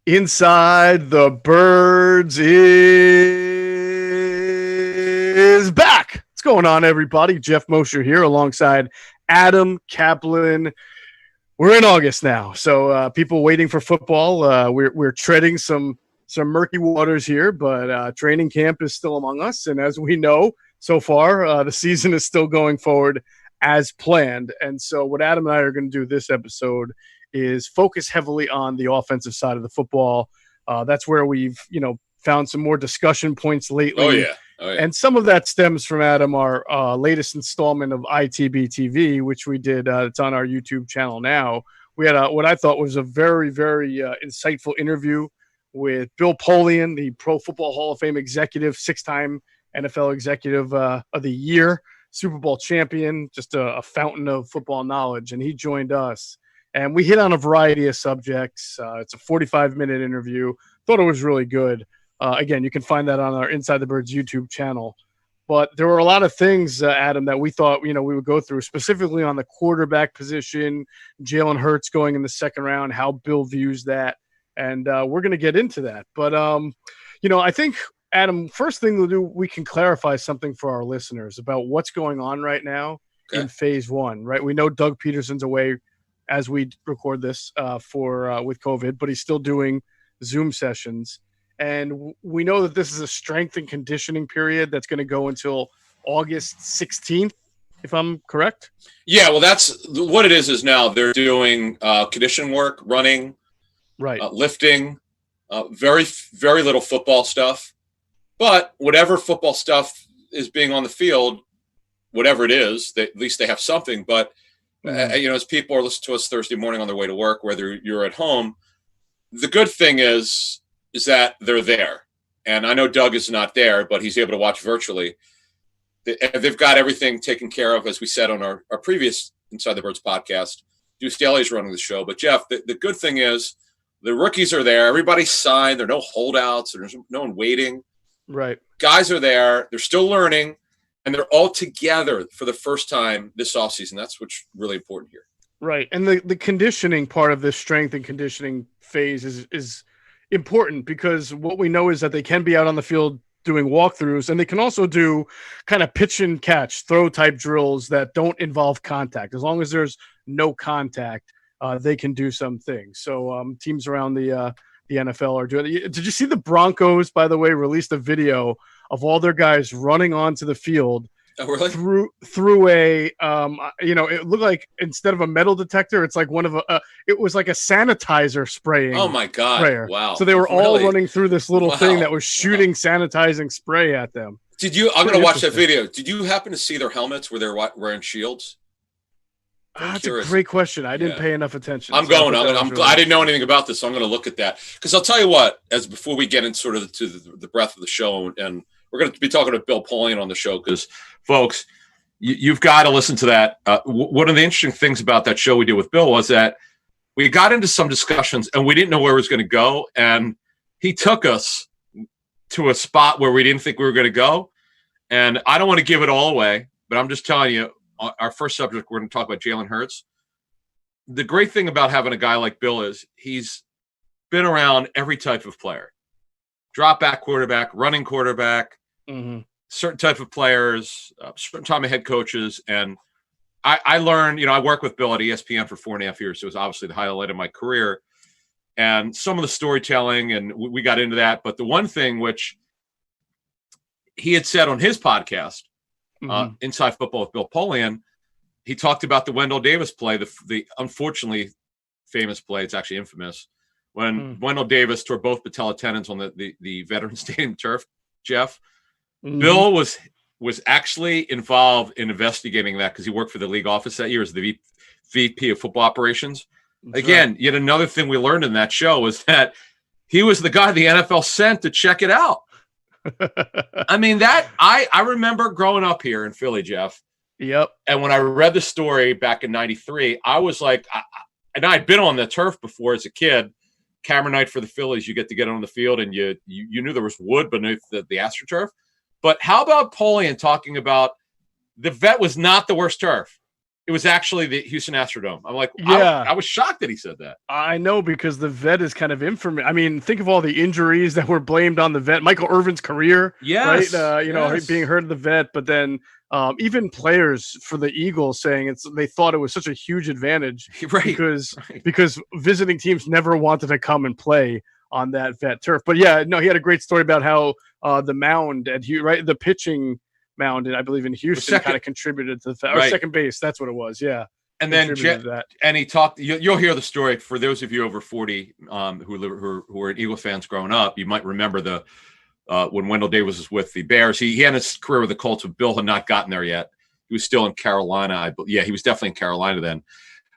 Inside the Birds is back. What's going on, everybody? Geoff Mosher here alongside Adam Caplan. We're in August now, so people waiting for football. We're treading some murky waters here, but training camp is still among us. And as we know so far, the season is still going forward as planned. And so what Adam and I are going to do this episode is focus heavily on the offensive side of the football. That's where we've, found some more discussion points lately. Oh, yeah. And some of that stems from Adam, our latest installment of ITB TV, which we did. It's on our YouTube channel now. We had what I thought was a very, very insightful interview with Bill Polian, the Pro Football Hall of Fame executive, 6-time NFL executive of the year, Super Bowl champion, just a fountain of football knowledge. And he joined us. And we hit on a variety of subjects. It's a 45-minute interview. Thought it was really good. Again, you can find that on our Inside the Birds YouTube channel. But there were a lot of things, Adam, that we thought, we would go through, specifically on the quarterback position, Jalen Hurts going in the second round, how Bill views that. And we're going to get into that. But, I think, Adam, first thing we'll do, we can clarify something for our listeners about what's going on right now in phase one, right? We know Doug Peterson's away as we record this with COVID, but he's still doing Zoom sessions. And we know that this is a strength and conditioning period that's going to go until August 16th, if I'm correct. Yeah, well, that's what it is now they're doing conditioning work, running, right, lifting, very, very little football stuff. But whatever football stuff is being on the field, whatever it is, at least they have something. But as people are listening to us Thursday morning on their way to work, whether you're at home, the good thing is that they're there. And I know Doug is not there, but he's able to watch virtually. They've got everything taken care of, as we said on our previous Inside the Birds podcast. Deuce Daly's running the show. But, Geoff, the good thing is the rookies are there. Everybody's signed. There are no holdouts. There's no one waiting. Right. Guys are there. They're still learning. And they're all together for the first time this offseason. That's what's really important here. Right. And the conditioning part of this strength and conditioning phase is important, because what we know is that they can be out on the field doing walkthroughs, and they can also do kind of pitch and catch, throw type drills that don't involve contact. As long as there's no contact, they can do some things. So teams around the NFL are doing it. Did you see the Broncos, by the way, released a video of all their guys running onto the field through a it looked like, instead of a metal detector, it's like it was like a sanitizer spraying. Oh my God. Sprayer. Wow. So they were all running through this little thing that was shooting sanitizing spray at them. I'm going to watch that video. Did you happen to see their helmets where they're wearing shields? That's a great question. I didn't pay enough attention. I'm glad I didn't know anything about this, so I'm going to look at that. Because I'll tell you what, before we get into sort of to the breadth of the show, and we're going to be talking to Bill Polian on the show, because, folks, you've got to listen to that. One of the interesting things about that show we did with Bill was that we got into some discussions, and we didn't know where it was going to go, and he took us to a spot where we didn't think we were going to go. And I don't want to give it all away, but I'm just telling you, our first subject, we're going to talk about Jalen Hurts. The great thing about having a guy like Bill is he's been around every type of player. Drop back quarterback, running quarterback, certain type of players, certain type of head coaches. And I learned, I worked with Bill at ESPN for 4.5 years. So it was obviously the highlight of my career. And some of the storytelling, and we got into that. But the one thing which he had said on his podcast, Inside Football with Bill Polian, he talked about the Wendell Davis play, the unfortunately famous play. It's actually infamous, when Wendell Davis tore both patella tendons on the Veterans Stadium turf. Geoff, Bill was actually involved in investigating that, because he worked for the league office that year as the VP of football operations. Again, yet another thing we learned in that show was that he was the guy the NFL sent to check it out. I mean, I remember growing up here in Philly, Geoff. Yep. And when I read the story back in '93, I was like, and I'd been on the turf before as a kid. Camera night for the Phillies, you get to get on the field, and you knew there was wood beneath the AstroTurf. But how about Polian talking about the Vet was not the worst turf? It was actually the Houston Astrodome. I'm like, yeah, I was shocked that he said that. I know, because the vet is kind of infamous. I mean, think of all the injuries that were blamed on the vet. Michael Irvin's career, yes, right? You know, being hurt of the vet, but then even players for the Eagles saying they thought it was such a huge advantage, right? Because visiting teams never wanted to come and play on that vet turf. But yeah, no, he had a great story about how the mound at the pitching mound, I believe in Houston, kind of contributed to the or second base. That's what it was. Yeah. And then and he talked. You'll hear the story for those of you over 40 who are Eagle fans growing up. You might remember when Wendell Davis was with the Bears. He had his career with the Colts, but Bill had not gotten there yet. He was still in Carolina. He was definitely in Carolina then.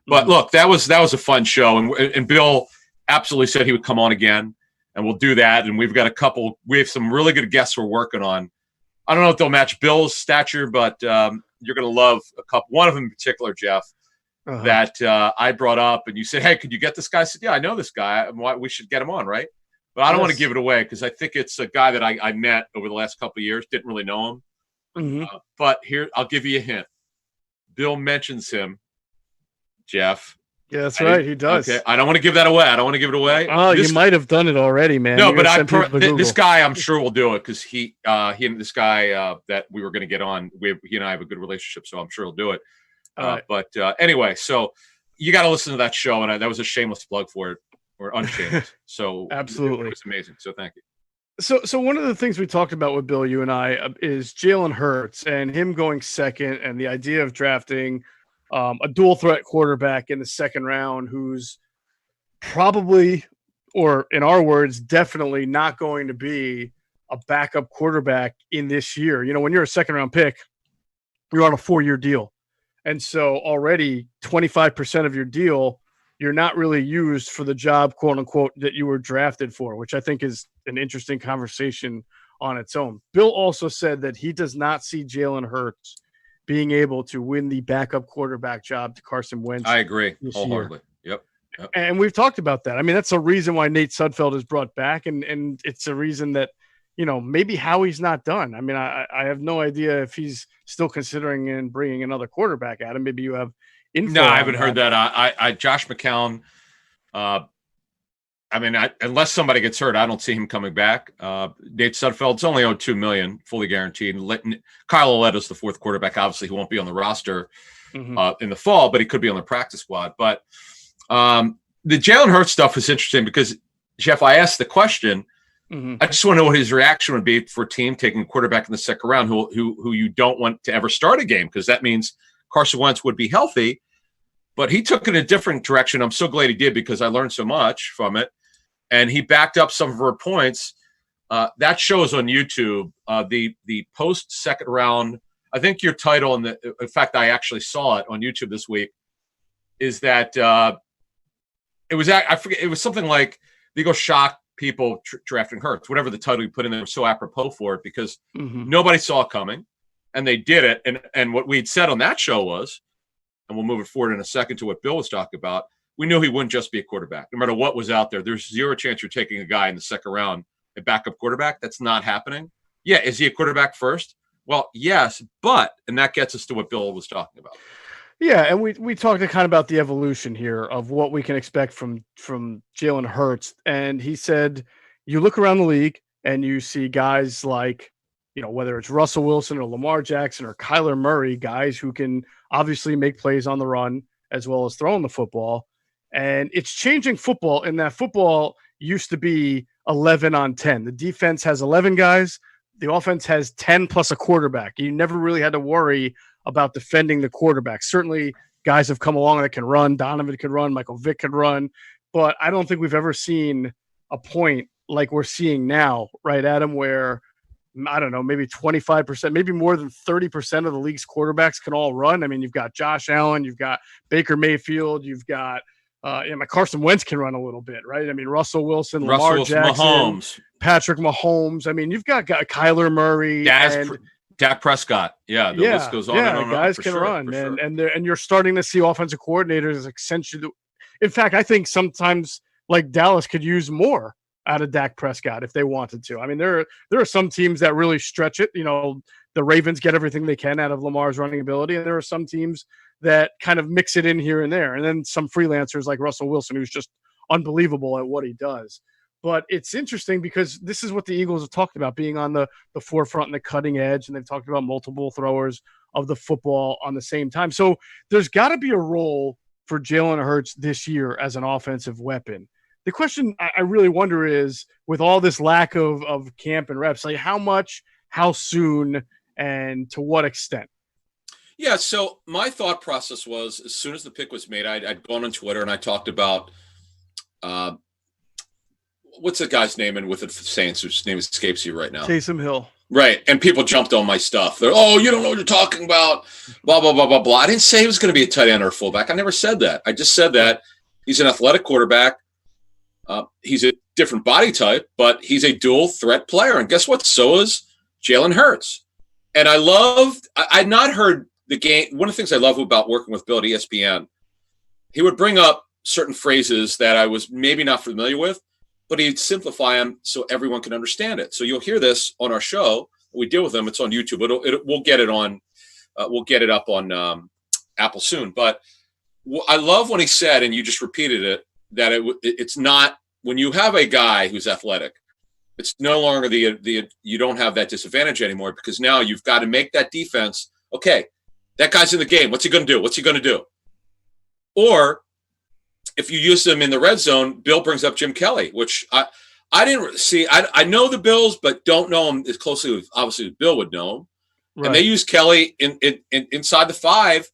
But look, that was a fun show, and Bill absolutely said he would come on again, and we'll do that. And we've got we have some really good guests we're working on. I don't know if they'll match Bill's stature, but you're going to love a couple. One of them in particular, Geoff. That I brought up, and you said, "Hey, could you get this guy?" I said, "Yeah, I know this guy. We should get him on, right?" But I don't want to give it away because I think it's a guy that I met over the last couple of years. Didn't really know him, but here I'll give you a hint. Bill mentions him, Geoff. Yeah, that's right. He does. Okay, I don't want to give that away. Oh, you might have done it already, man. No, but this guy, I'm sure will do it because he and this guy that we were going to get on, he and I have a good relationship, so I'm sure he'll do it. But anyway, so you got to listen to that show, and that was a shameless plug for it, or unshameless. So absolutely, it was amazing. So thank you. So one of the things we talked about with Bill, you and I, is Jalen Hurts and him going second, and the idea of drafting a dual threat quarterback in the second round, who's probably, or in our words, definitely not going to be a backup quarterback in this year. You know, when you're a second round pick, you're on a 4-year deal. And so already 25% of your deal, you're not really used for the job, quote unquote, that you were drafted for, which I think is an interesting conversation on its own. Bill also said that he does not see Jalen Hurts being able to win the backup quarterback job to Carson Wentz. I agree wholeheartedly. Yep. And we've talked about that. I mean, that's a reason why Nate Sudfeld is brought back. And it's a reason that, you know, maybe Howie's not done. I mean, I have no idea if he's still considering and bringing another quarterback at him. Maybe you have info. No, I haven't heard that. I Josh McCown. I mean, unless somebody gets hurt, I don't see him coming back. Nate Sudfeld's only owed $2 million, fully guaranteed. Kyle Oleta's the fourth quarterback. Obviously, he won't be on the roster in the fall, but he could be on the practice squad. But the Jalen Hurts stuff is interesting because, Geoff, I asked the question. I just want to know what his reaction would be for a team taking a quarterback in the second round who you don't want to ever start a game, because that means Carson Wentz would be healthy. But he took it in a different direction. I'm so glad he did because I learned so much from it. And he backed up some of her points. That shows on YouTube. The post-second round, I think your title, in fact, I actually saw it on YouTube this week, is that it was, I forget, it was something like the Eagles shocked people drafting Hurts, whatever the title you put in there was so apropos for it because nobody saw it coming, and they did it. And what we'd said on that show was, and we'll move it forward in a second to what Bill was talking about, we knew he wouldn't just be a quarterback. No matter what was out there, there's zero chance you're taking a guy in the second round, a backup quarterback. That's not happening. Yeah, is he a quarterback first? Well, yes, and that gets us to what Bill was talking about. Yeah, and we talked kind of about the evolution here of what we can expect from Jalen Hurts. And he said, you look around the league and you see guys like, you know, whether it's Russell Wilson or Lamar Jackson or Kyler Murray, guys who can obviously make plays on the run as well as throwing the football. And it's changing football in that football used to be 11 on 10. The defense has 11 guys. The offense has 10 plus a quarterback. You never really had to worry about defending the quarterback. Certainly guys have come along that can run. Donovan can run. Michael Vick can run. But I don't think we've ever seen a point like we're seeing now, right, Adam, where, I don't know, maybe 25%, maybe more than 30% of the league's quarterbacks can all run. I mean, you've got Josh Allen, you've got Baker Mayfield, you've got Carson Wentz can run a little bit, right? I mean, Russell Wilson, Lamar Jackson, Mahomes. Patrick Mahomes. I mean, you've got Kyler Murray, Dak Prescott. Yeah, the list goes on and on. Guys can run, and you're starting to see offensive coordinators essentially. In fact, I think sometimes like Dallas could use more out of Dak Prescott if they wanted to. I mean, there are some teams that really stretch it. The Ravens get everything they can out of Lamar's running ability, and there are some teams that kind of mix it in here and there. And then some freelancers like Russell Wilson, who's just unbelievable at what he does. But it's interesting because this is what the Eagles have talked about, being on the forefront and the cutting edge, and they've talked about multiple throwers of the football on the same time. So there's got to be a role for Jalen Hurts this year as an offensive weapon. The question I really wonder is, with all this lack of camp and reps, like how much, how soon, and to what extent? Yeah, so my thought process was, as soon as the pick was made, I'd gone on Twitter and I talked about what's the guy's name in with the Saints, whose name escapes you right now? Taysom Hill. Right, and people jumped on my stuff. They're, you don't know what you're talking about, blah, blah, blah, blah, blah. I didn't say he was going to be a tight end or a fullback. I never said that. I just said that he's an athletic quarterback. He's a different body type, but he's a dual threat player. And guess what? So is Jalen Hurts. And I'd not heard the game. One of the things I love about working with Bill at ESPN, he would bring up certain phrases that I was maybe not familiar with, but he'd simplify them so everyone can understand it. So you'll hear this on our show. We deal with them. It's on YouTube. We'll get it on. We'll get it up on Apple soon. But I love when he said, and you just repeated it, that it's not, when you have a guy who's athletic, it's no longer you don't have that disadvantage anymore, because now you've got to make that defense. Okay, that guy's in the game. What's he going to do? What's he going to do? Or if you use them in the red zone, Bill brings up Jim Kelly, which I didn't see. I know the Bills, but don't know him as closely as obviously Bill would know him. Right. And they use Kelly in inside the 5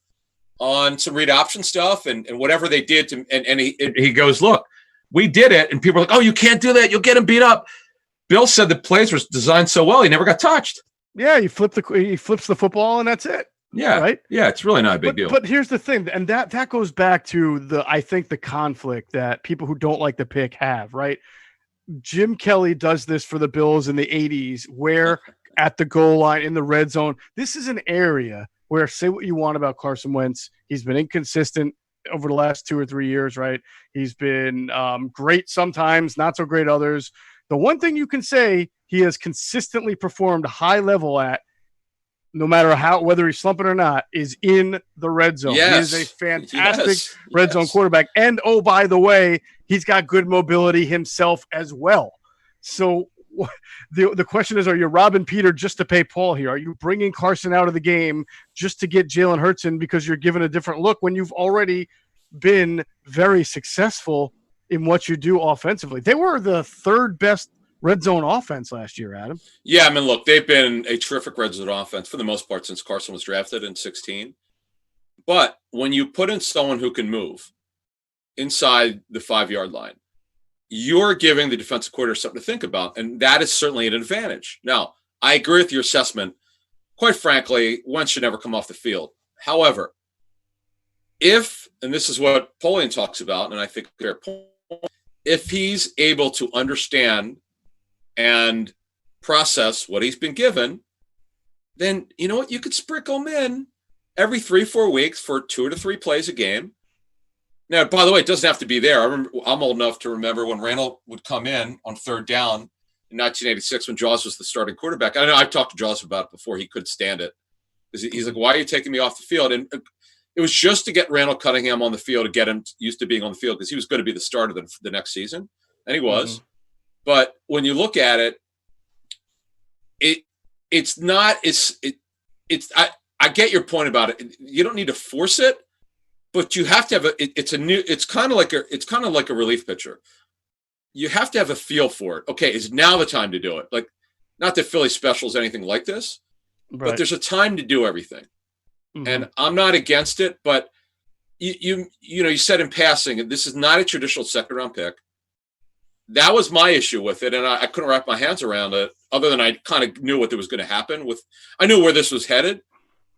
on some read option stuff and whatever they did to, and he goes, look, we did it, and people are like, oh, you can't do that, you'll get him beat up. Bill said the plays were designed so well, he never got touched. Yeah, he flips the football, and that's it. Yeah, right. Yeah, it's really not a big deal. But here's the thing, and that goes back to I think the conflict that people who don't like the pick have. Right, Jim Kelly does this for the Bills in the '80s, where at the goal line in the red zone, this is an area where, say what you want about Carson Wentz, he's been inconsistent over the last 2 or 3 years. Right, he's been great sometimes, not so great others. The one thing you can say he has consistently performed high level at, no matter whether he's slumping or not, is in the red zone. Yes. He is a fantastic red zone quarterback. And, oh, by the way, he's got good mobility himself as well. So the question is, are you robbing Peter just to pay Paul here? Are you bringing Carson out of the game just to get Jalen Hurts in because you're given a different look when you've already been very successful in what you do offensively? They were the 3rd best red zone offense last year, Adam. Yeah, I mean, look, they've been a terrific red zone offense for the most part since Carson was drafted in 2016. But when you put in someone who can move inside the 5-yard line, you're giving the defensive coordinator something to think about, and that is certainly an advantage. Now, I agree with your assessment. Quite frankly, Wentz should never come off the field. However, and this is what Polian talks about, and I think fair point, if he's able to understand and process what he's been given, then you know what? You could sprinkle him in every 3-4 weeks for 2 to 3 plays a game. Now, by the way, it doesn't have to be there. I'm old enough to remember when Randall would come in on 3rd down in 1986 when Jaws was the starting quarterback. I know I've talked to Jaws about it before. He couldn't stand it. He's like, why are you taking me off the field? And it was just to get Randall Cunningham on the field, to get him used to being on the field, because he was going to be the starter the next season. And he was. Mm-hmm. But when you look at it, I get your point about it. You don't need to force it, but you have to have it's kind of like a relief pitcher. You have to have a feel for it. Okay, is now the time to do it? Like, not that Philly special is anything like this, right, but there's a time to do everything. Mm-hmm. And I'm not against it, but you said in passing, and this is not a traditional 2nd-round pick. That was my issue with it, and I couldn't wrap my hands around it, other than I kind of knew what was going to happen. I knew where this was headed,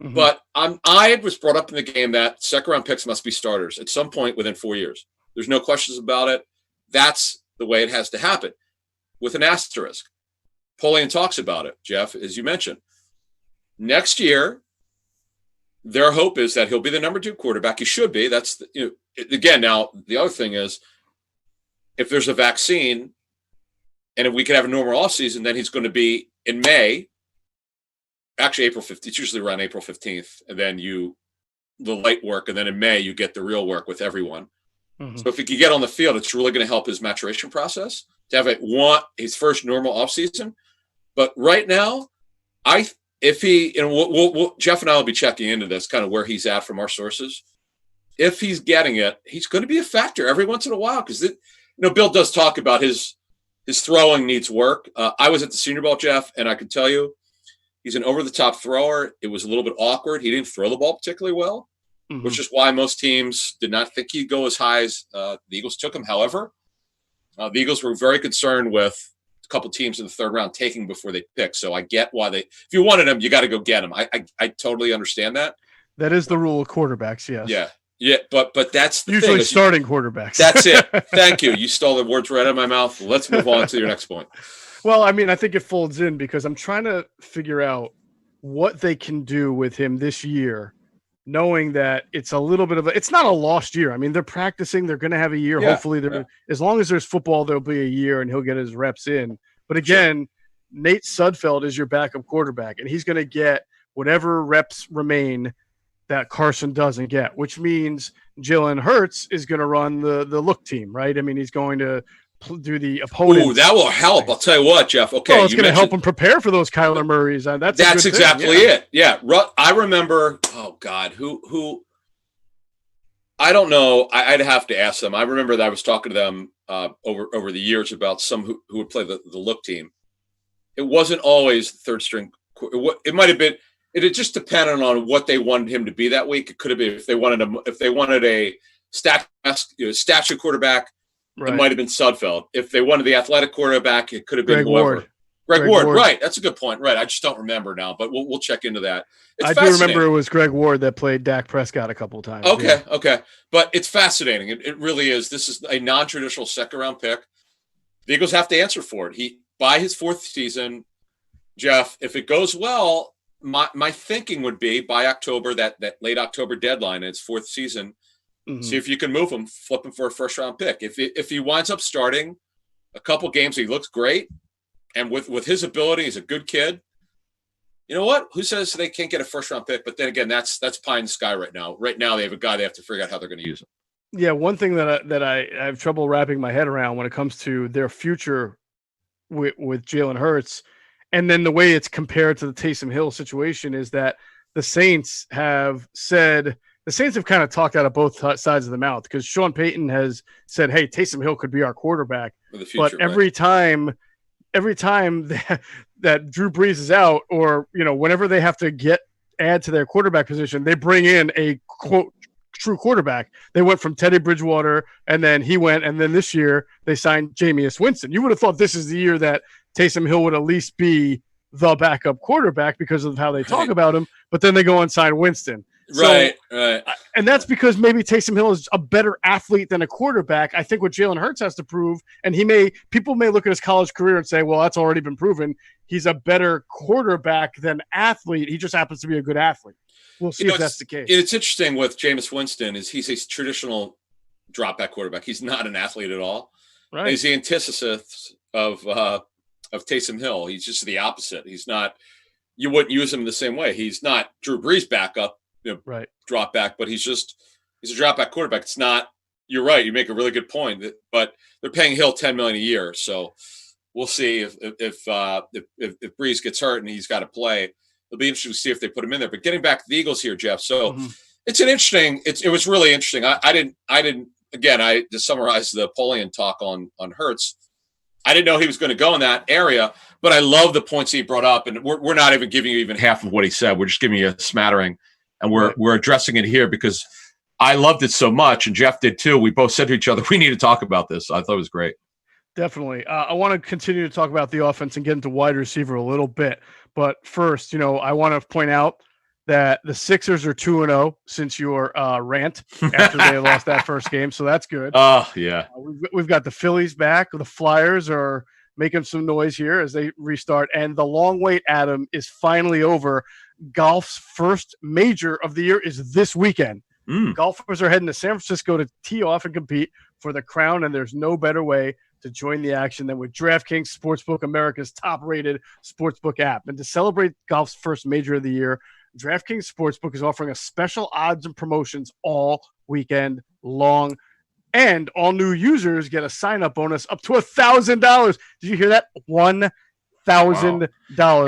mm-hmm, but I was brought up in the game that 2nd-round picks must be starters at some point within 4 years. There's no questions about it. That's the way it has to happen, with an asterisk. Polian talks about it, Geoff, as you mentioned. Next year, their hope is that he'll be the number 2 quarterback. He should be. That's again. Now the other thing is, if there's a vaccine, And if we could have a normal offseason, then he's going to be in May, actually April 15th. It's usually around April 15th. And then the light work. And then in May, you get the real work with everyone. Mm-hmm. So if he could get on the field, it's really going to help his maturation process to have his first normal offseason. But right now, Jeff and I will be checking into this, kind of where he's at from our sources. If he's getting it, he's going to be a factor every once in a while because Bill does talk about his throwing needs work. I was at the Senior Bowl, Jeff, and I can tell you he's an over-the-top thrower. It was a little bit awkward. He didn't throw the ball particularly well, mm-hmm. which is why most teams did not think he'd go as high as the Eagles took him. However, the Eagles were very concerned with a couple teams in the third round taking before they pick. So I get why if you wanted him, you got to go get him. I totally understand that. That is the rule of quarterbacks, yes. Yeah. Yeah, but that's the usually thing. Starting quarterbacks. That's it. Thank you. You stole the words right out of my mouth. Let's move on to your next point. Well, I mean, I think it folds in because I'm trying to figure out what they can do with him this year, knowing that it's a little bit of it's not a lost year. I mean, they're practicing. They're going to have a year. Yeah, hopefully, as long as there's football, there'll be a year and he'll get his reps in. But again, sure. Nate Sudfeld is your backup quarterback, and he's going to get whatever reps remain that Carson doesn't get, which means Jalen Hurts is going to run the look team, right? I mean, he's going to do the opponent. Ooh, that will help. I'll tell you what, Jeff. Okay, well, it's going to help him prepare for those Kyler Murrays. That's exactly it. Yeah, I remember. Oh God, who? I don't know. I'd have to ask them. I remember that I was talking to them over the years about some who would play the look team. It wasn't always the third string. It might have been. It just depended on what they wanted him to be that week. It could have been if they wanted a statue quarterback, right. It might have been Sudfeld. If they wanted the athletic quarterback, it could have been whoever. Greg Ward, right? That's a good point. Right, I just don't remember now, but we'll check into that. I do remember it was Greg Ward that played Dak Prescott a couple of times. Okay, but it's fascinating. It really is. This is a non-traditional second-round pick. The Eagles have to answer for it. By his fourth season, Jeff, if it goes well. My thinking would be by October, that late October deadline, it's fourth season, mm-hmm. See if you can move him, flip him for a first round pick. If he winds up starting a couple games, he looks great, and with his ability, he's a good kid. You know what? Who says they can't get a first round pick? But then again, that's pie in the sky right now. Right now, they have a guy they have to figure out how they're going to use him. Yeah, one thing that I have trouble wrapping my head around when it comes to their future with Jalen Hurts. And then the way it's compared to the Taysom Hill situation is that the Saints have kind of talked out of both sides of the mouth because Sean Payton has said, hey, Taysom Hill could be our quarterback. For the future, but every time that Drew Brees is out or, whenever they have to add to their quarterback position, they bring in a quote true quarterback. They went from Teddy Bridgewater and then he went. And then this year they signed Jameis Winston. You would have thought this is the year that Taysom Hill would at least be the backup quarterback because of how they talk about him, but then they go and sign Winston. Right. And that's because maybe Taysom Hill is a better athlete than a quarterback. I think what Jalen Hurts has to prove, and people may look at his college career and say, well, that's already been proven. He's a better quarterback than athlete. He just happens to be a good athlete. We'll see if that's the case. It's interesting with Jameis Winston is he's a traditional drop-back quarterback. He's not an athlete at all. Right. He's the antithesis of Taysom Hill. He's just the opposite. He's not. You wouldn't use him the same way. He's not Drew Brees backup, right? Drop back, but he's a drop back quarterback. It's not. You're right. You make a really good point. But they're paying Hill $10 million a year, so we'll see if Brees gets hurt and he's got to play. It'll be interesting to see if they put him in there. But getting back to the Eagles here, Jeff. So it's an interesting. It was really interesting. I didn't. Again, to summarize the Polian talk on Hurts. I didn't know he was going to go in that area, but I love the points he brought up, and we're not even giving you even half of what he said. We're just giving you a smattering, and we're addressing it here because I loved it so much, and Geoff did too. We both said to each other, we need to talk about this. I thought it was great. Definitely. I want to continue to talk about the offense and get into wide receiver a little bit, but first, I want to point out that the Sixers are 2-0 since your rant after they lost that first game. So that's good. Oh, yeah. We've got the Phillies back. The Flyers are making some noise here as they restart. And the long wait, Adam, is finally over. Golf's first major of the year is this weekend. Golfers are heading to San Francisco to tee off and compete for the crown, and there's no better way to join the action than with DraftKings Sportsbook, America's top-rated sportsbook app. And to celebrate golf's first major of the year, DraftKings Sportsbook is offering a special odds and promotions all weekend long. And all new users get a sign-up bonus up to $1,000. Did you hear that? $1,000.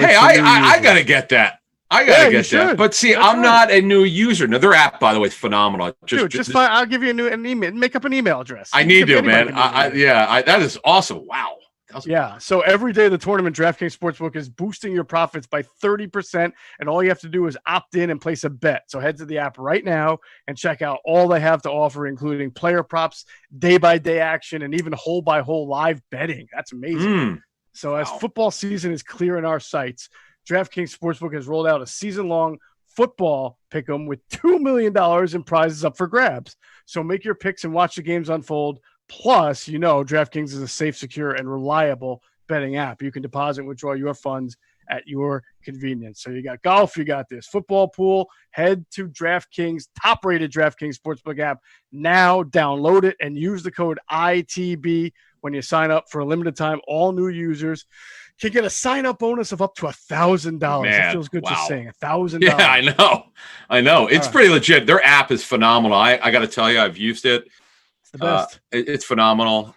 Hey, I got to get that. I gotta get that. But see, I'm not a new user. No, their app, by the way, is phenomenal. Just fine. I'll give you an email. Make up an email address. I need to, man. That is awesome. Wow. Yeah. So every day of the tournament, DraftKings Sportsbook is boosting your profits by 30%, and all you have to do is opt in and place a bet. So head to the app right now and check out all they have to offer, including player props, day-by-day action, and even hole-by-hole live betting. That's amazing. So as football season is clear in our sights, DraftKings Sportsbook has rolled out a season-long football pick'em with $2 million in prizes up for grabs. So make your picks and watch the games unfold. Plus, DraftKings is a safe, secure, and reliable betting app. You can deposit and withdraw your funds at your convenience. So you got golf, you got this football, pool. Head to DraftKings, top-rated DraftKings Sportsbook app now. Download it and use the code ITB when you sign up for a limited time. All new users can get a sign-up bonus of up to $1,000. That feels good just saying $1,000. Yeah, I know. It's pretty legit. Their app is phenomenal. I got to tell you, I've used it. It's the best. It's phenomenal.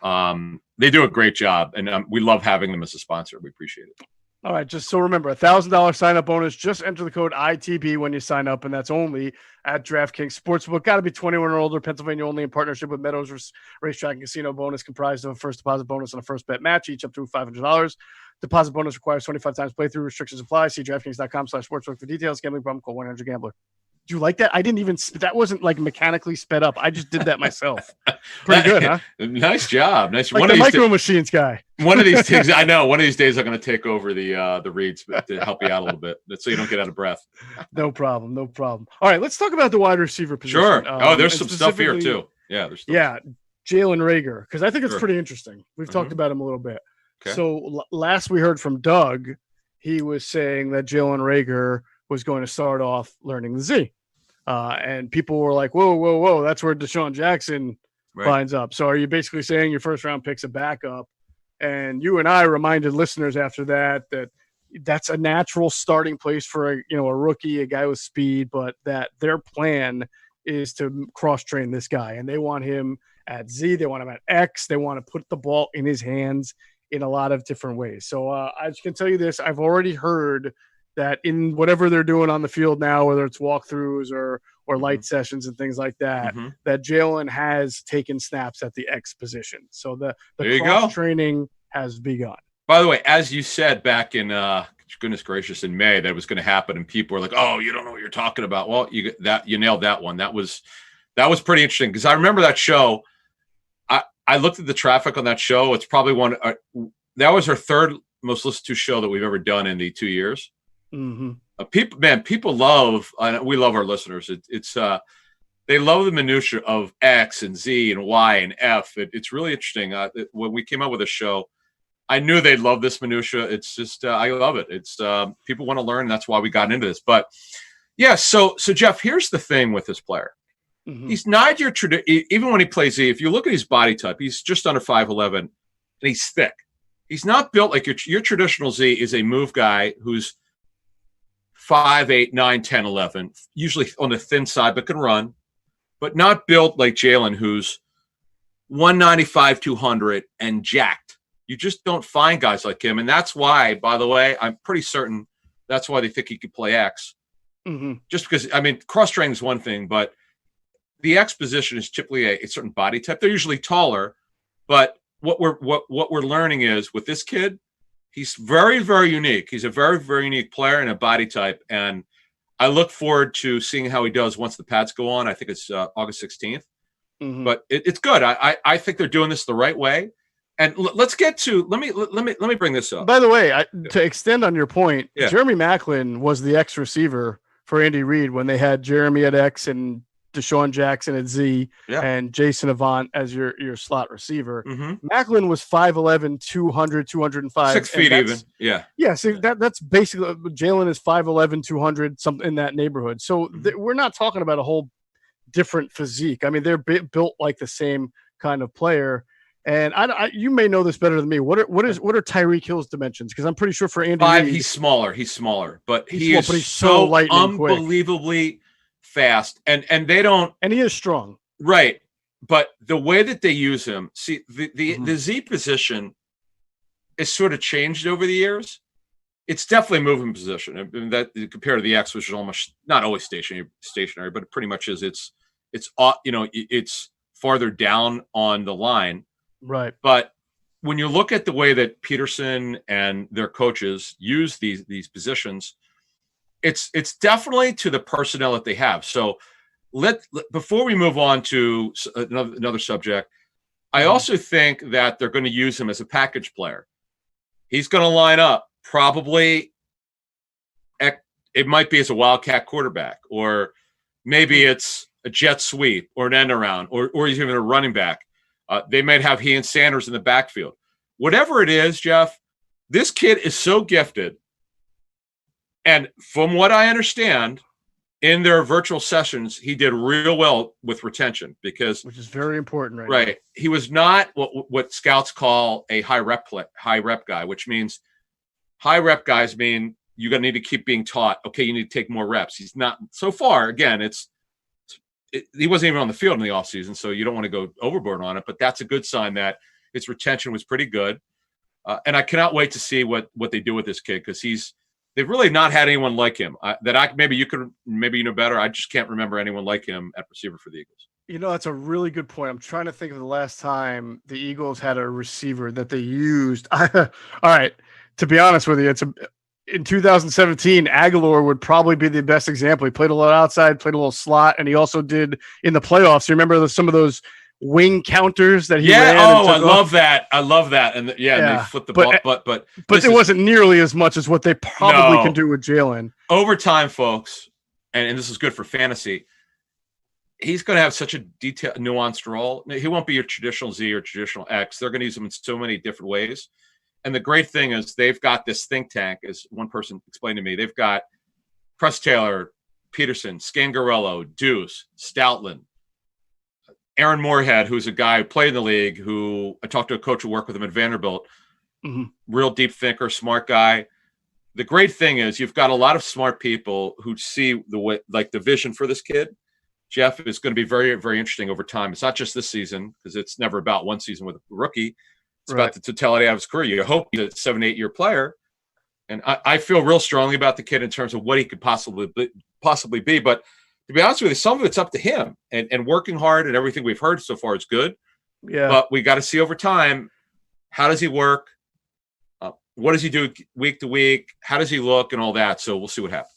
They do a great job, and we love having them as a sponsor. We appreciate it. All right, just so remember, $1,000 sign-up bonus. Just enter the code ITB when you sign up, and that's only at DraftKings Sportsbook. Got to be 21 or older. Pennsylvania only in partnership with Meadows Racetrack and Casino. Bonus comprised of a first deposit bonus and a first bet match, each up to $500. Deposit bonus requires 25 times playthrough. Restrictions apply. See DraftKings.com/sportsbook for details. Gambling problem, call 1-800-GAMBLER. Do you like that? I didn't even – that wasn't like mechanically sped up. I just did that myself. Pretty good, huh? Nice job. Nice. Like one the Micro Machines guy. One of these things – I know. One of these days I'm going to take over the reads to help you out a little bit so you don't get out of breath. No problem. All right, let's talk about the wide receiver position. Sure. There's some stuff here too. Yeah. Jalen Reagor, because I think it's pretty interesting. We've talked about him a little bit. Okay. So last we heard from Doug, he was saying that Jalen Reagor was going to start off learning the Z. And people were like, whoa, that's where Deshaun Jackson lines up. So are you basically saying your first round pick's a backup? And you and I reminded listeners after that that's a natural starting place for a rookie, a guy with speed, but that their plan is to cross-train this guy. And they want him at Z, they want him at X, they want to put the ball in his hands in a lot of different ways. So I can tell you this, I've already heard that in whatever they're doing on the field now, whether it's walkthroughs or light sessions and things like that, that Jalen has taken snaps at the X position. So the cross training has begun. By the way, as you said back in goodness gracious in May, that was going to happen, and people were like, "Oh, you don't know what you're talking about." Well, you nailed that one. That was pretty interesting because I remember that show. I looked at the traffic on that show. It's probably that was our third most listened to show that we've ever done in the 2 years. People love. We love our listeners. It's they love the minutia of X and Z and Y and F. It's really interesting. When we came up with a show, I knew they'd love this minutia. It's just I love it. It's people want to learn. And that's why we got into this. But yeah, so Geoff, here's the thing with this player. He's not your even when he plays Z. If you look at his body type, he's just under 5'11", and he's thick. He's not built like your traditional Z is a move guy who's 5'8", 9, 10, 11, usually on the thin side, but can run, but not built like Jalen, who's 195, 200 and jacked. You just don't find guys like him. And that's why, by the way, I'm pretty certain that's why they think he could play X. Just because, cross-training is one thing, but the X position is typically a certain body type. They're usually taller, but what we're learning is with this kid, he's very, very unique. He's a very, very unique player and a body type. And I look forward to seeing how he does once the pads go on. I think it's August 16th. But it's good. I think they're doing this the right way. And let's get to let me bring this up. By the way, to extend on your point, Jeremy Maclin was the X receiver for Andy Reid when they had Jeremy at X and Deshaun Jackson at Z and Jason Avant as your slot receiver. Maclin was 5'11", 200, 205. 6 feet even. Yeah. Yeah. So that's basically Jalen is 5'11", 200, something in that neighborhood. So we're not talking about a whole different physique. I mean, they're built like the same kind of player. And you may know this better than me. What are Tyreek Hill's dimensions? Because I'm pretty sure for Andy 5, Reid, he's smaller, but he's he's so so unbelievably fast, and they don't, and he is strong, right? But the way that they use him, see, the Z position is sort of changed over the years. It's definitely a moving position, and that compared to the X, which is almost not always stationary, but it pretty much is. It's it's farther down on the line. Right. But when you look at the way that Peterson and their coaches use these positions, it's definitely to the personnel that they have. So before we move on to another subject, I also think that they're going to use him as a package player. He's going to line up probably. It might be as a wildcat quarterback, or maybe it's a jet sweep or an end around, or he's even a running back. They might have he and Sanders in the backfield. Whatever it is, Geoff, this kid is so gifted. And from what I understand, in their virtual sessions, he did real well with retention, which is very important, right? Now. He was not what scouts call a high rep guy, which means high rep guys mean you're going to need to keep being taught. Okay, you need to take more reps. He's not so far. Again, he wasn't even on the field in the offseason, so you don't want to go overboard on it. But that's a good sign that his retention was pretty good. And I cannot wait to see what they do with this kid, because they've really not had anyone like him. Maybe you know better. I just can't remember anyone like him at receiver for the Eagles. That's a really good point. I'm trying to think of the last time the Eagles had a receiver that they used. All right, to be honest with you, in 2017, Aguilar would probably be the best example. He played a lot outside, played a little slot, and he also did in the playoffs. You remember some of those wing counters that he ran? I love that. And and they flipped the ball. But it wasn't nearly as much as what they probably can do with Jalen. Over time, folks, and this is good for fantasy, he's going to have such a detailed, nuanced role. He won't be your traditional Z or traditional X. They're going to use him in so many different ways. And the great thing is they've got this think tank, as one person explained to me. They've got Press Taylor, Peterson, Scangarello, Deuce, Stoutland, Aaron Moorhead, who's a guy who played in the league, who I talked to a coach who worked with him at Vanderbilt. Real deep thinker, smart guy. The great thing is you've got a lot of smart people who see the vision for this kid. Geoff, is going to be very, very interesting over time. It's not just this season, because it's never about one season with a rookie. It's about the totality of his career. You hope he's a 7-8 year player. And I feel real strongly about the kid in terms of what he could possibly be. But to be honest with you, some of it's up to him, and working hard, and everything we've heard so far is good. Yeah. But we got to see over time, how does he work? What does he do week to week? How does he look and all that? So we'll see what happens.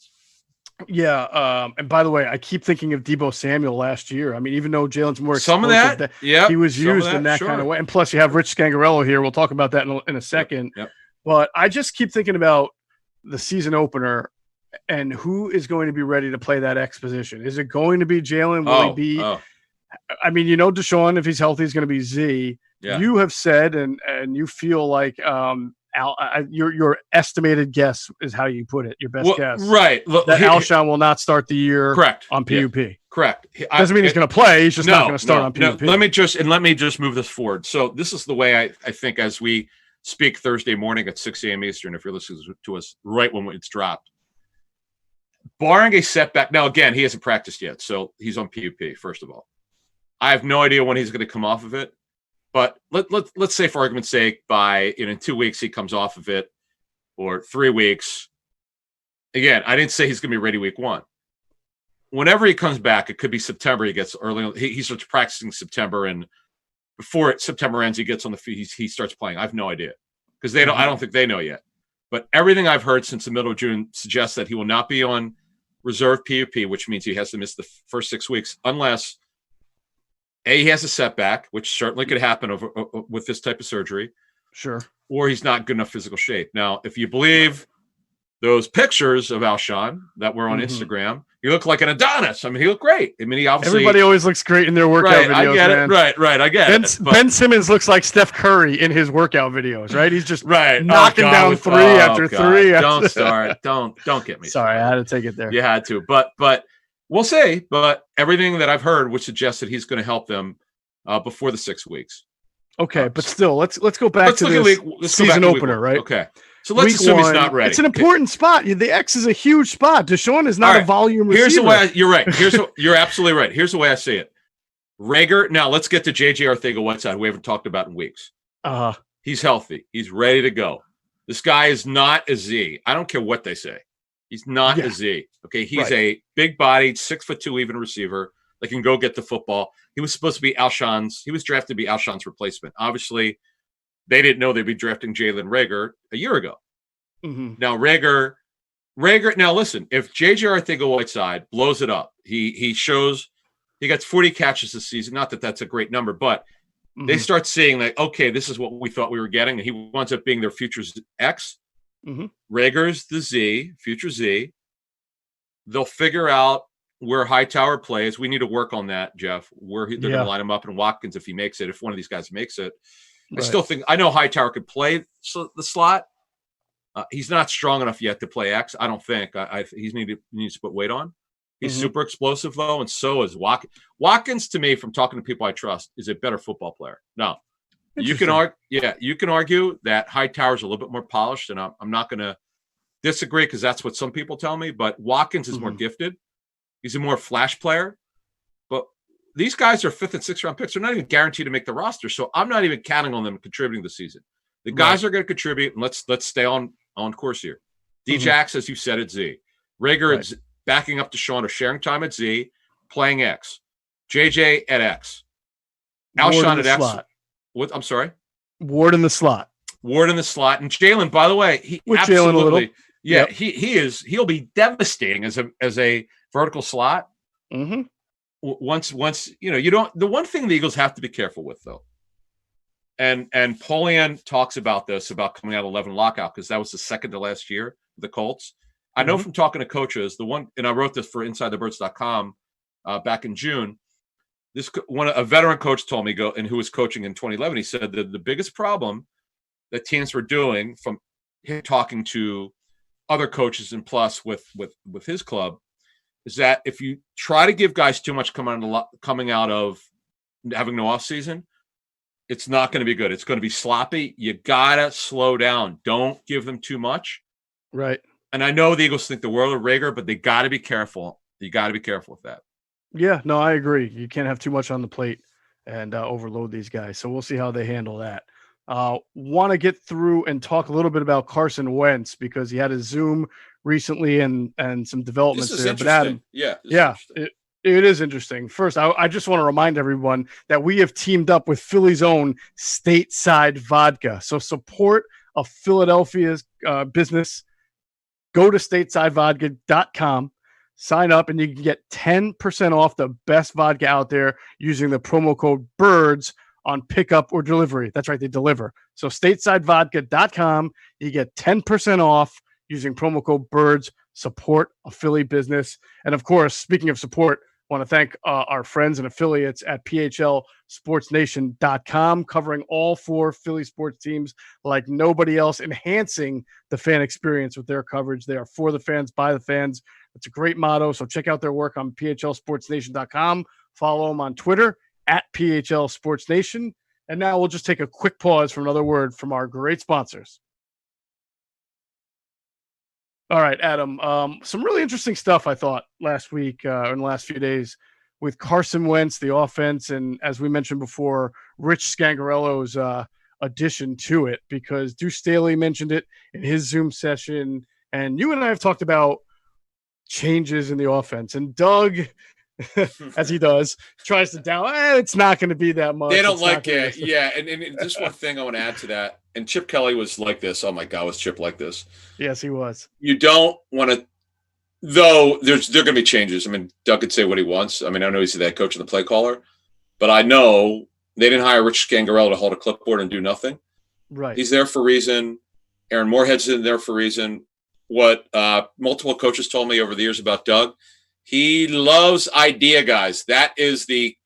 Yeah. And by the way, I keep thinking of Deebo Samuel last year. I mean, even though Jalen's more some of that, he was used in that kind of way. And plus you have Rich Scangarello here. We'll talk about that in a second. Yep. But I just keep thinking about the season opener and who is going to be ready to play that X position. Is it going to be Jalen? Will he be? I mean, Deshaun, if he's healthy, is going to be Z. Yeah. You have said, and you feel like your estimated guess is how you put it. Your best guess, right? Look, that Alshon will not start the year, correct, on PUP. Yeah. Correct. Doesn't mean he's going to play. He's just not going to start on PUP. Let me just move this forward. So this is the way I think as we speak Thursday morning at 6 a.m. Eastern. If you're listening to us right when it's dropped, barring a setback. Now again, he hasn't practiced yet, so he's on PUP. First of all, I have no idea when he's going to come off of it. But let's say, for argument's sake, in 2 weeks he comes off of it, or 3 weeks. Again, I didn't say he's going to be ready week 1. Whenever he comes back, it could be September. He gets early. He starts practicing September, and before September ends, he gets on the field. He starts playing. I have no idea, because they don't. I don't think they know yet. But everything I've heard since the middle of June suggests that he will not be on reserve PUP, which means he has to miss the first 6 weeks unless he has a setback, which certainly could happen with this type of surgery. Sure. Or he's not good enough physical shape. Now, if you believe those pictures of Alshon that were on Instagram, he looked like an Adonis. I mean, he looked great. I mean, he obviously... Everybody always looks great in their workout videos, I get man. It. Right, I get it. Ben Simmons looks like Steph Curry in his workout videos, right? He's just knocking down three after three. Don't start. Don't get me started. Sorry, I had to take it there. You had to. But we'll see. But everything that I've heard would suggest that he's going to help them before the 6 weeks. Okay, but still, let's go back to the season opener, right? Okay. So let's assume he's not ready. It's an important spot. The X is a huge spot. Deshaun is not a volume receiver. Here's the way you're right. You're absolutely right. Here's the way I see it. Reagor. Now let's get to JJ Arcega-Whiteside. We haven't talked about in weeks. He's healthy. He's ready to go. This guy is not a Z. I don't care what they say. He's not a Z. Okay, he's a big-bodied, 6'2" even receiver that can go get the football. He was supposed to be Alshon's. He was drafted to be Alshon's replacement. Obviously, they didn't know they'd be drafting Jalen Reagor a year ago. Now Reagor. Now listen, if JJ Arcega-Whiteside blows it up, he shows he got 40 catches this season. Not that that's a great number, but they start seeing like, okay, this is what we thought we were getting, and he winds up being their future X. Reagor's the Z, future Z. They'll figure out where Hightower plays. We need to work on that, Geoff, where they're going to line him up, and Watkins, if he makes it, if one of these guys makes it. I still think – I know Hightower could play the slot. He's not strong enough yet to play X, I don't think. He needs to put weight on. He's super explosive, though, and so is Watkins. Watkins, to me, from talking to people I trust, is a better football player. Now, you can argue that Hightower's a little bit more polished, and I'm not going to disagree because that's what some people tell me, but Watkins is more gifted. He's a more flash player. But these guys are 5th and 6th round picks. They're not even guaranteed to make the roster, so I'm not even counting on them contributing this season. The guys are going to contribute, and let's stay on course here. D-Jax, as you said, at Z. Reagor is backing up Deshaun or sharing time at Z, playing X. JJ at X. Alshon at X. Slot. What? I'm sorry? Ward in the slot. And Jalen, by the way, he absolutely – he'll be devastating as a vertical slot. Once you don't – the one thing the Eagles have to be careful with, though, and Polian talks about this, about coming out of 11 lockout, because that was the second to last year, the Colts. I know from talking to coaches, and I wrote this for InsideTheBirds.com back in June. A veteran coach told me who was coaching in 2011. He said that the biggest problem that teams were doing from him talking to other coaches and plus with his club is that if you try to give guys too much coming out of having no off season, it's not going to be good. It's going to be sloppy. You gotta slow down. Don't give them too much. Right. And I know the Eagles think the world of Reagor, but they got to be careful. You got to be careful with that. Yeah, no, I agree. You can't have too much on the plate and overload these guys. So we'll see how they handle that. Want to get through and talk a little bit about Carson Wentz because he had a Zoom recently and some developments there. But Adam, it is interesting. First, I just want to remind everyone that we have teamed up with Philly's own Stateside Vodka. So support a Philadelphia's business. Go to statesidevodka.com, sign up, and you can get 10% off the best vodka out there using the promo code BIRDS on pickup or delivery. That's right, they deliver. So statesidevodka.com, you get 10% off using promo code BIRDS. Support a Philly business. And of course, speaking of support, I want to thank our friends and affiliates at PHLSportsNation.com, covering all 4 Philly sports teams like nobody else, enhancing the fan experience with their coverage. They are for the fans, by the fans. It's a great motto. So check out their work on PHLSportsNation.com. Follow them on Twitter at PHLSportsNation. And now we'll just take a quick pause for another word from our great sponsors. All right, Adam, some really interesting stuff, I thought, last week in the last few days with Carson Wentz, the offense, and as we mentioned before, Rich Scangarello's addition to it, because Deuce Staley mentioned it in his Zoom session, and you and I have talked about changes in the offense, and Doug, as he does, tries to it's not going to be that much. They don't like it, yeah, and just one thing I want to add to that, and Chip Kelly was like this. Oh, my God, was Chip like this? Yes, he was. You don't want to – though there are going to be changes. I mean, Doug could say what he wants. I mean, I know he's the head coach and the play caller, but I know they didn't hire Rich Scangarello to hold a clipboard and do nothing. Right. He's there for a reason. Aaron Moorhead's in there for a reason. What multiple coaches told me over the years about Doug, he loves idea guys. That is the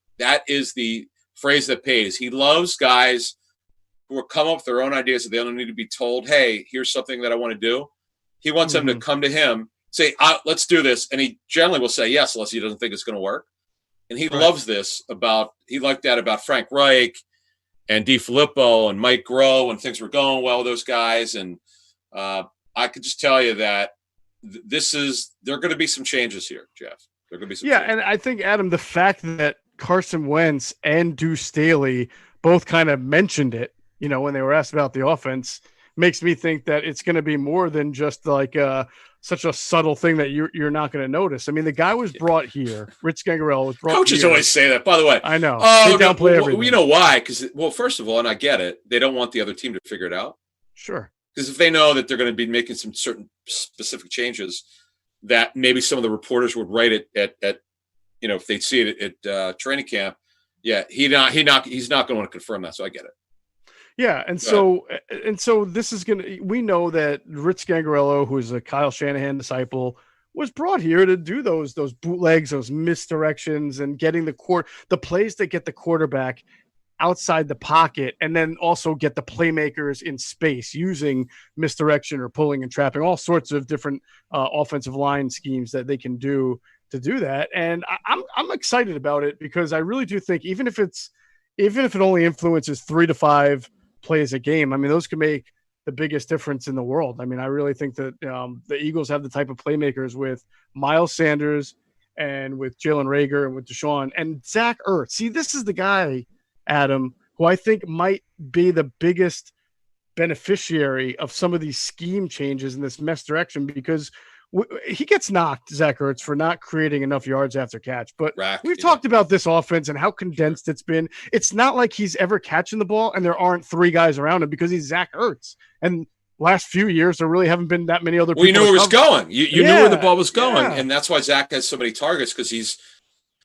phrase that pays. He loves guys who will come up with their own ideas that they don't need to be told, hey, here's something that I want to do. He wants them to come to him, say, let's do this. And he generally will say yes, unless he doesn't think it's going to work. And he loves this he liked that about Frank Reich and DiFilippo and Mike Groh, and things were going well with those guys. And I could just tell you that there are going to be some changes here, Geoff. There are going to be some changes. And I think, Adam, the fact that Carson Wentz and Deuce Staley both kind of mentioned it, when they were asked about the offense, makes me think that it's going to be more than just like such a subtle thing that you're not going to notice. I mean, the guy was brought here. Rich Scangarello was brought Coaches here. always say that, by the way. I know. Oh, they downplay everything. You know why? Because, first of all, and I get it, they don't want the other team to figure it out. Sure. Because if they know that they're going to be making some certain specific changes that maybe some of the reporters would write it at if they see it at training camp, he's not going to want to confirm that. So I get it. Yeah, and so this is we know that Rich Scangarello, who is a Kyle Shanahan disciple, was brought here to do those bootlegs, those misdirections, and getting the plays that get the quarterback outside the pocket, and then also get the playmakers in space using misdirection or pulling and trapping, all sorts of different offensive line schemes that they can do to do that. And I'm excited about it because I really do think even if it only influences 3 to 5 plays a game, I mean, those can make the biggest difference in the world. I mean, I really think that the Eagles have the type of playmakers with Miles Sanders and with Jalen Reagor and with Deshaun and Zach Ertz. See, this is the guy, Adam, who I think might be the biggest beneficiary of some of these scheme changes in this misdirection because he gets knocked, Zach Ertz, for not creating enough yards after catch. But we've talked about this offense and how condensed it's been. It's not like he's ever catching the ball and there aren't 3 guys around him because he's Zach Ertz. And last few years, there really haven't been that many other people. Well, you knew where it was going. You knew where the ball was going. Yeah. And that's why Zach has so many targets because he's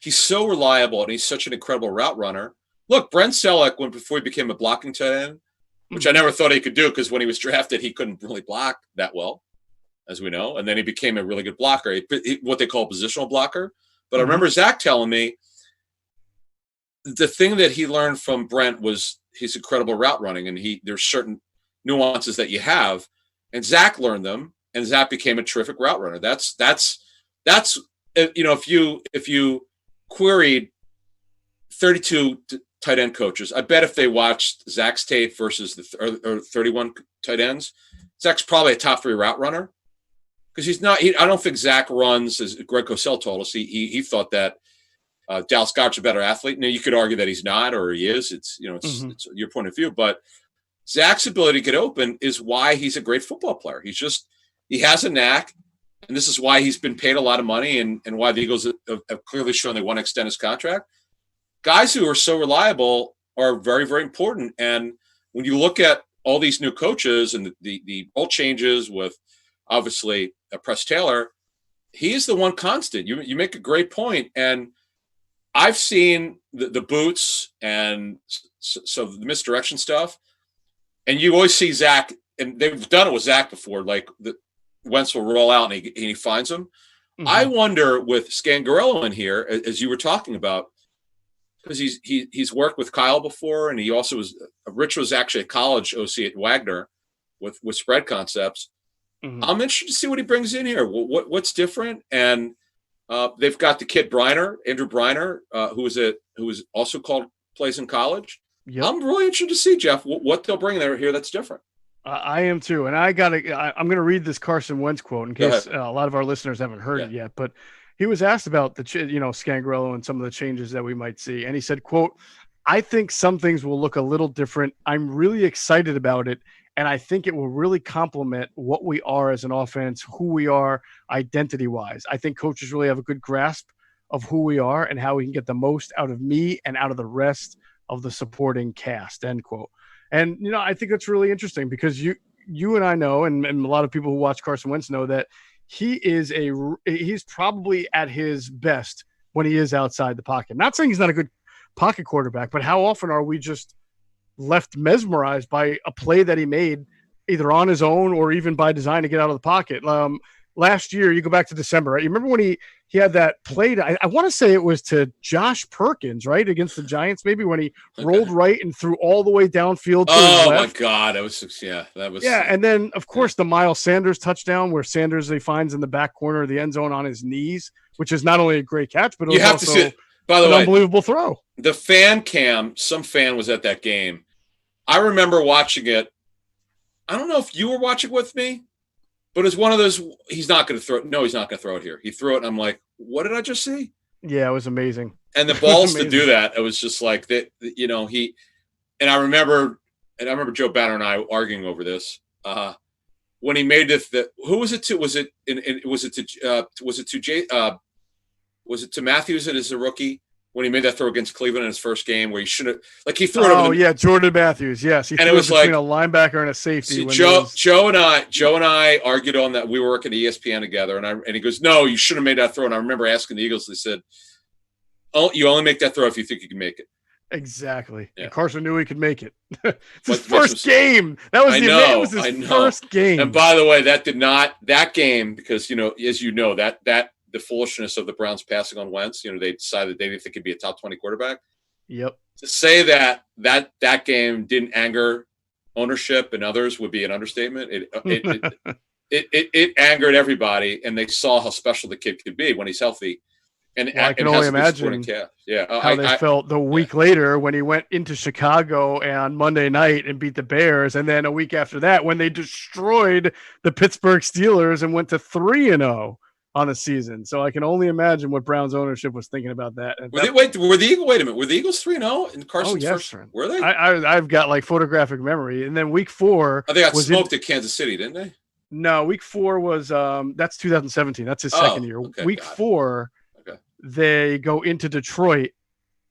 so reliable and he's such an incredible route runner. Look, Brent Celek, before he became a blocking tight end, which I never thought he could do because when he was drafted, he couldn't really block that well, as we know. And then he became a really good blocker, what they call a positional blocker. But I remember Zach telling me the thing that he learned from Brent was his incredible route running. And there's certain nuances that you have. And Zach learned them. And Zach became a terrific route runner. That's if you queried 32 tight end coaches, I bet if they watched Zach's tape versus the 31 tight ends, Zach's probably a top 3 route runner. Because he's not. I don't think Zach runs, as Greg Cosell told us. He thought that Dallas Goedert's a better athlete. Now you could argue that he's not, or he is. It's your point of view. But Zach's ability to get open is why he's a great football player. He has a knack, and this is why he's been paid a lot of money, and why the Eagles have clearly shown they want to extend his contract. Guys who are so reliable are very, very important. And when you look at all these new coaches and the role changes with obviously Press Taylor, he is the one constant. You make a great point. And I've seen the boots and so the misdirection stuff. And you always see Zach, and they've done it with Zach before, like Wentz will roll out and he finds him. Mm-hmm. I wonder with Scangarello in here, as you were talking about, because he's worked with Kyle before, and he also Rich was actually a college OC at Wagner with spread concepts. Mm-hmm. I'm interested to see what he brings in here. What's different? And they've got the kid Andrew Briner, who was also called plays in college. Yep. I'm really interested to see, Geoff, what they'll bring there here that's different. I am too, and I'm going to read this Carson Wentz quote in case a lot of our listeners haven't heard it yet. But he was asked about Scangarello and some of the changes that we might see, and he said, "quote I think some things will look a little different. I'm really excited about it, and I think it will really complement what we are as an offense, who we are identity-wise. I think coaches really have a good grasp of who we are and how we can get the most out of me and out of the rest of the supporting cast," end quote. And, I think that's really interesting because you and I know, and a lot of people who watch Carson Wentz know that he's probably at his best when he is outside the pocket. Not saying he's not a good pocket quarterback, but how often are we just left mesmerized by a play that he made either on his own or even by design to get out of the pocket? Last year, you go back to December, right? You remember when he had that play I want to say it was to Josh Perkins, right? Against the Giants, maybe when he rolled right and threw all the way downfield. Oh my God. That was. And then of course the Miles Sanders touchdown where Sanders, he finds in the back corner of the end zone on his knees, which is not only a great catch, but it was also to see it. By the way, unbelievable throw. The fan cam, some fan was at that game I remember watching it. I don't know if you were watching with me, but it's one of those. He's not going to throw. No, he's not going to throw it here. He threw it, and I'm like, what did I just see? Yeah, it was amazing. And the balls to do that, it was just like that. You know, and I remember Joe Banner and I arguing over this. When he made who was it to? Was it to Matthews as a rookie when he made that throw against Cleveland in his first game where he should have he threw it over yeah, Jordan Matthews. Yes, he and threw it was between like a linebacker and a safety. Joe and I argued on that. We were working at ESPN together, and he goes, "No, you should have made that throw." And I remember asking the Eagles. They said, "Oh, you only make that throw if you think you can make it." Exactly. Yeah. And Carson knew he could make it. It's his first game. That was his first game. And by the way, that game, because, as you know, that the foolishness of the Browns passing on Wentz, they decided they didn't think he'd be a top 20 quarterback. Yep. To say that game didn't anger ownership and others would be an understatement. It angered everybody, and they saw how special the kid could be when he's healthy. And I can only imagine how they felt the week later when he went into Chicago on Monday night and beat the Bears. And then a week after that, when they destroyed the Pittsburgh Steelers and went to 3-0 on the season. So I can only imagine what Browns ownership was thinking about that. Wait a minute. Were the Eagles 3-0 in Carson's first? Were they? I've got like photographic memory. And then week 4. They got smoked at Kansas City, didn't they? No, week 4 was that's 2017. That's his second year. Okay, week 4. They go into Detroit,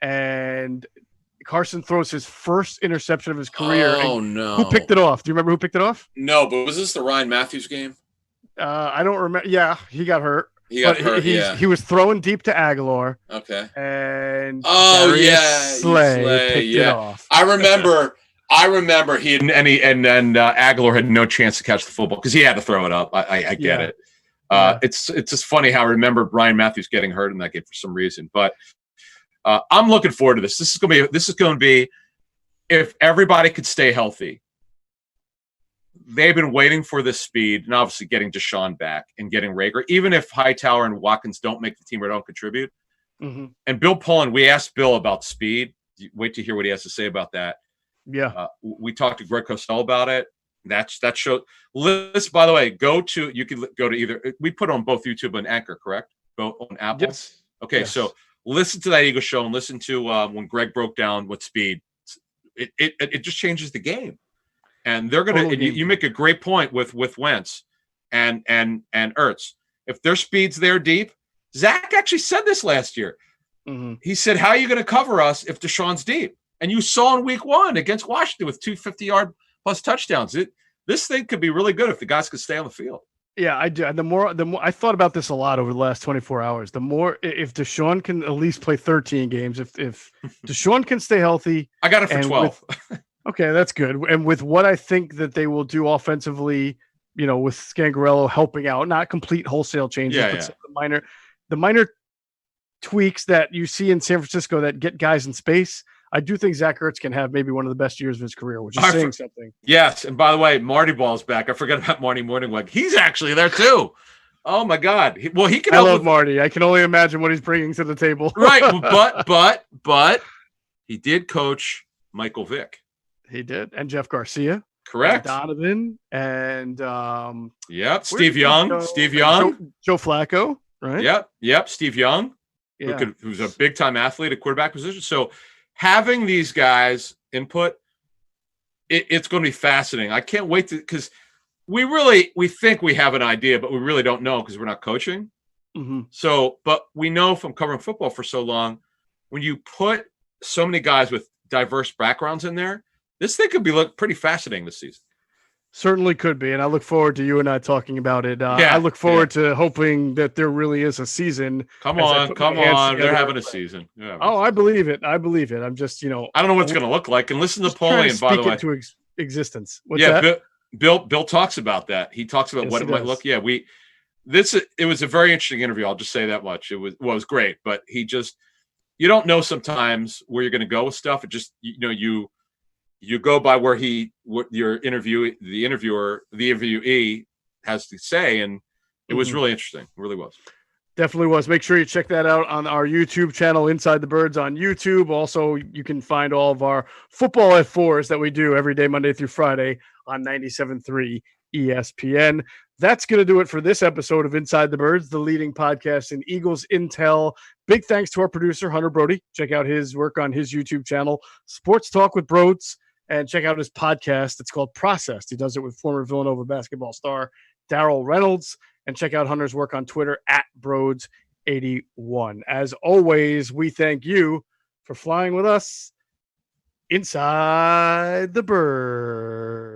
and Carson throws his first interception of his career. Oh, no. Who picked it off? Do you remember who picked it off? No, but was this the Ryan Matthews game? I don't remember. Yeah, he got hurt. He was throwing deep to Aguilar. Okay. And Slay picked it off. I remember he and Aguilar had no chance to catch the football because he had to throw it up. I get it. It's just funny how I remember Brian Matthews getting hurt in that game for some reason. But I'm looking forward to this. This is going to be if everybody could stay healthy. They've been waiting for this speed, and obviously getting Deshaun back and getting Reagor, even if Hightower and Watkins don't make the team or don't contribute. Mm-hmm. And Bill Polian, we asked Bill about speed. Wait to hear what he has to say about that. Yeah, we talked to Greg Cosell about it. That show. List, by the way, you can go to either. We put on both YouTube and Anchor, correct? Both on Apple. Yes. Okay, yes. So listen to that Eagle show and listen to when Greg broke down what speed. It just changes the game, and they're gonna. You make a great point with Wentz and Ertz. If their speed's there deep, Zach actually said this last year. Mm-hmm. He said, "How are you going to cover us if Deshaun's deep?" And you saw in Week 1 against Washington with 2 50-yard plus touchdowns. This thing could be really good if the guys could stay on the field. Yeah, I do. The more I thought about this a lot over the last 24 hours. The more if Deshaun can at least play 13 games, if Deshaun can stay healthy, I got it for 12. Okay, that's good. And with what I think that they will do offensively, with Scangarello helping out, not complete wholesale changes, but the minor tweaks that you see in San Francisco that get guys in space. I do think Zach Ertz can have maybe one of the best years of his career, which is saying something. Yes, and by the way, Marty Ball's back. I forgot about Marty Morningweg. He's actually there too. Oh my God! He can. I love Marty. I can only imagine what he's bringing to the table. Right, but he did coach Michael Vick. He did, and Jeff Garcia. Correct. And Donovan and Steve Young. Joe Flacco. Right. Yep. Steve Young, who's a big time athlete at quarterback position. So. Having these guys input, it's going to be fascinating. I can't wait because we think we have an idea, but we really don't know because we're not coaching. Mm-hmm. So, but we know from covering football for so long, when you put so many guys with diverse backgrounds in there, this thing could be pretty fascinating this season. Certainly could be, and I look forward to you and I talking about it. I look forward to hoping that there really is a season. Come on, they're having a season. Yeah. Oh, I believe it. I'm just, I don't know what it's going to look like. And listen to Polian, by the way, into existence. Bill talks about that. He talks about what it might look. Yeah, it was a very interesting interview. I'll just say that much. It was great, but you don't know sometimes where you're going to go with stuff. It just you go by what the interviewee has to say, and it was really interesting. It really was. Definitely was. Make sure you check that out on our YouTube channel, Inside the Birds on YouTube. Also, you can find all of our football F4s that we do every day, Monday through Friday on 97.3 ESPN. That's going to do it for this episode of Inside the Birds, the leading podcast in Eagles Intel. Big thanks to our producer, Hunter Brody. Check out his work on his YouTube channel, Sports Talk with Broads, and check out his podcast. It's called Processed. He does it with former Villanova basketball star Darrell Reynolds. And check out Hunter's work on Twitter at Broads81. As always, we thank you for flying with us inside the bird.